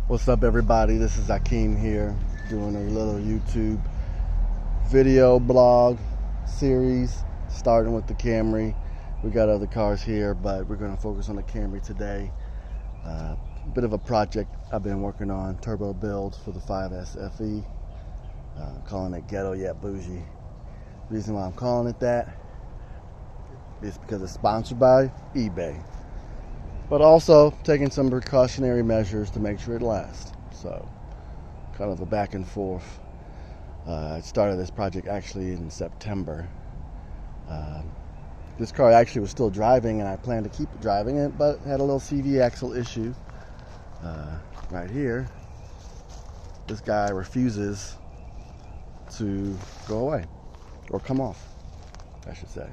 What's up, everybody? This is Akeem here, doing a little YouTube video blog series, starting with the Camry. We got other cars here, but we're going to focus on the Camry today. A bit of a project I've been working on, turbo build for the 5SFE. Calling it ghetto yet bougie. The reason why I'm calling it that is because it's sponsored by eBay, but also taking some precautionary measures to make sure it lasts. So kind of a back and forth. I started this project actually in September. This car actually was still driving, and I planned to keep driving it, but had a little CV axle issue. Right here, this guy refuses to go away, or come off, I should say.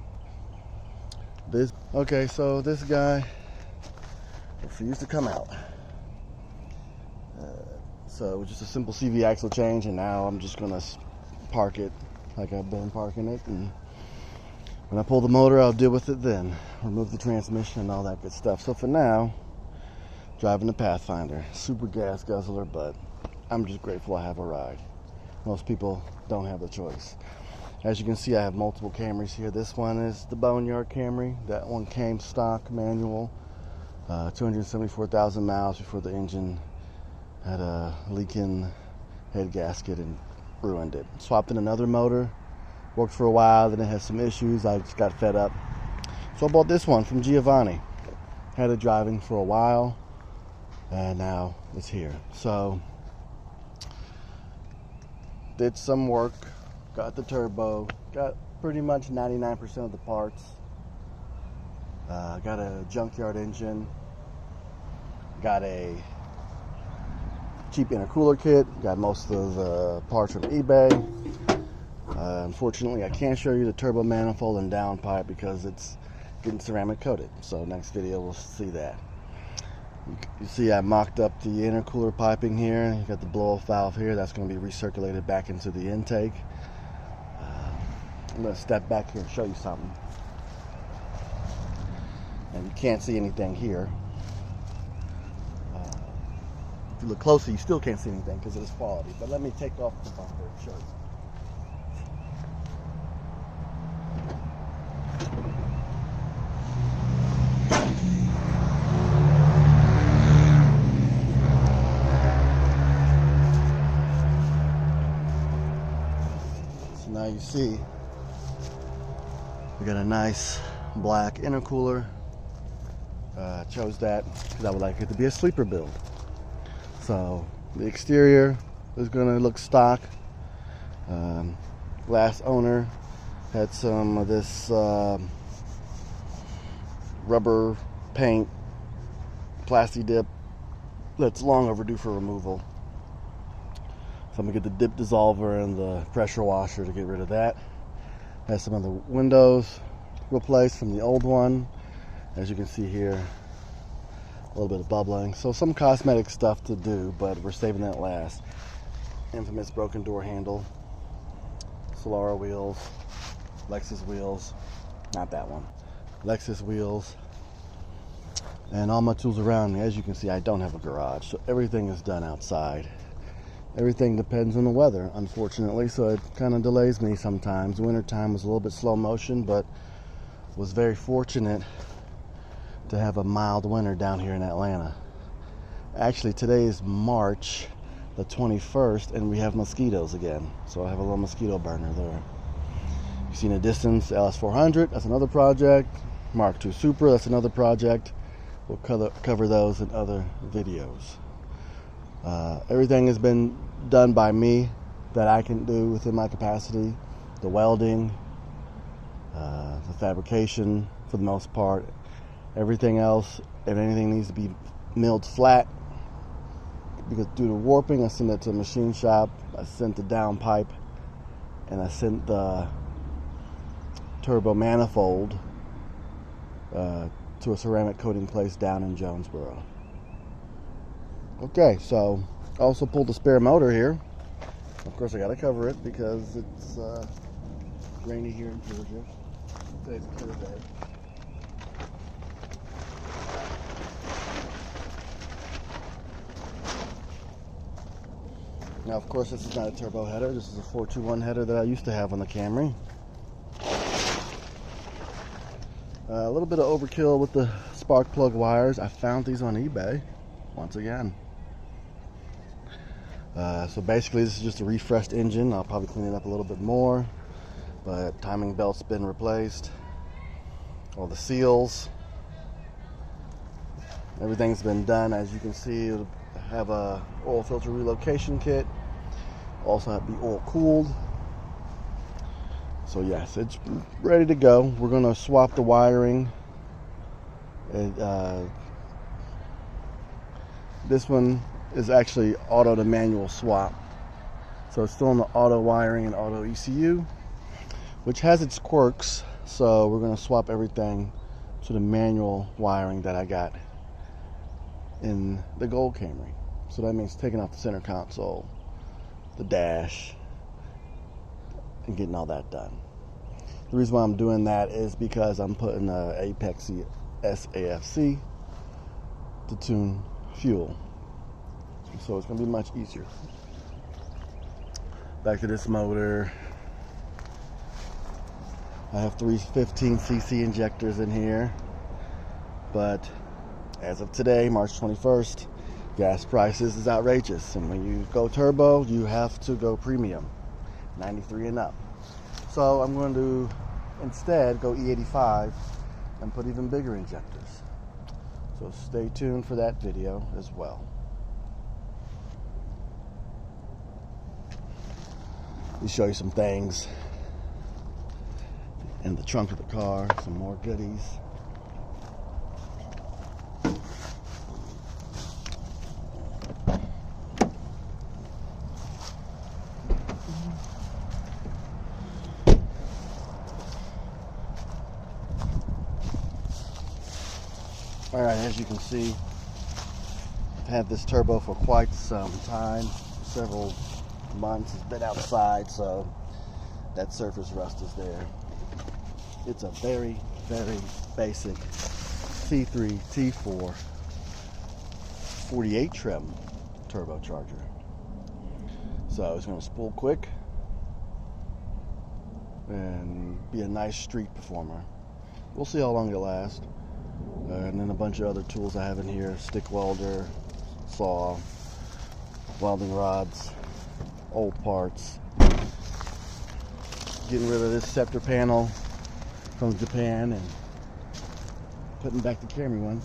So this guy refused to come out. So it was just a simple CV axle change, and now I'm just gonna park it like I've been parking it, and when I pull the motor, I'll deal with it then. Remove the transmission and all that good stuff. So for now, driving the Pathfinder. Super gas guzzler, but I'm just grateful I have a ride. Most people don't have the choice. As you can see, I have multiple Camrys here. This one is the Boneyard Camry. That one came stock manual. 274,000 miles before the engine had a leaking head gasket and ruined it. Swapped in another motor. Worked for a while, then it had some issues. I just got fed up. So I bought this one from Giovanni. Had it driving for a while, and now it's here. So did some work, got the turbo, got pretty much 99% of the parts. Got a junkyard engine, got a cheap intercooler kit, got most of the parts from eBay. Unfortunately, I can't show you the turbo manifold and downpipe because it's getting ceramic coated. So next video we'll see that. You see I mocked up the intercooler piping here. You got the blow-off valve here. That's going to be recirculated back into the intake. I'm going to step back here and show you something. And you can't see anything here. If you look closer, you still can't see anything because of this quality. But let me take off the bumper and show you. So now you see we got a nice black intercooler. Chose that because I would like it to be a sleeper build. So the exterior is going to look stock. Last owner had some of this rubber paint, plastic dip that's long overdue for removal. So I'm going to get the dip dissolver and the pressure washer to get rid of that. Has some of the windows replaced from the old one. As you can see here, a little bit of bubbling. So some cosmetic stuff to do, but we're saving that last. Infamous broken door handle. Solara wheels. Lexus wheels. Not that one. Lexus wheels. And all my tools around me. As you can see, I don't have a garage, so everything is done outside. Everything depends on the weather, unfortunately, so it kind of delays me sometimes. Wintertime was a little bit slow motion, but was very fortunate to have a mild winter down here in Atlanta. Actually, today is March the 21st, and we have mosquitoes again. So I have a little mosquito burner there. You see in the distance, LS400, that's another project. Mark II Supra, that's another project. We'll cover those in other videos. Everything has been done by me that I can do within my capacity. The welding, the fabrication for the most part. Everything else, if anything needs to be milled flat, because due to warping, I sent it to a machine shop. I sent the downpipe, and I sent the turbo manifold to a ceramic coating place down in Jonesboro. Okay, so I also pulled the spare motor here. Of course, I got to cover it because it's rainy here in Georgia. Today's a clear day. Now, of course, this is not a turbo header. This is a 421 header that I used to have on the Camry. A little bit of overkill with the spark plug wires. I found these on eBay, once again. So basically, this is just a refreshed engine. I'll probably clean it up a little bit more, but timing belt's been replaced. All the seals, everything's been done. As you can see, it'll have a oil filter relocation kit. Also have to be oil cooled. So yes, it's ready to go. We're going to swap the wiring. This one is actually auto to manual swap. So it's still in the auto wiring and auto ECU, which has its quirks. So we're going to swap everything to the manual wiring that I got in the gold Camry. So that means taking off the center console, the dash, and getting all that done. The reason why I'm doing that is because I'm putting a Apex SAFC to tune fuel. So it's going to be much easier. Back to this motor. I have 3 15cc injectors in here. But as of today, March 21st, gas prices is outrageous. And when you go turbo, you have to go premium, 93 and up. So I'm going to instead go E85 and put even bigger injectors. So stay tuned for that video as well. Let me show you some things in the trunk of the car, some more goodies. Alright, as you can see, I've had this turbo for quite some time, several months. It's been outside, so that surface rust is there. It's a very, very basic C3 T4 48 trim turbocharger. So it's going to spool quick and be a nice street performer. We'll see how long it lasts. And then a bunch of other tools I have in here: stick welder, saw, welding rods, old parts. Getting rid of this scepter panel from Japan and putting back the Camry one.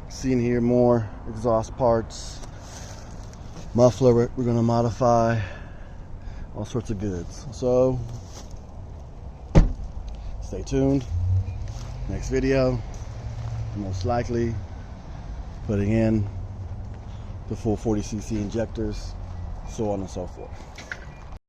Seeing here more exhaust parts, muffler we're going to modify, all sorts of goods. So stay tuned. Next video, most likely putting in the full 40cc injectors, so on and so forth.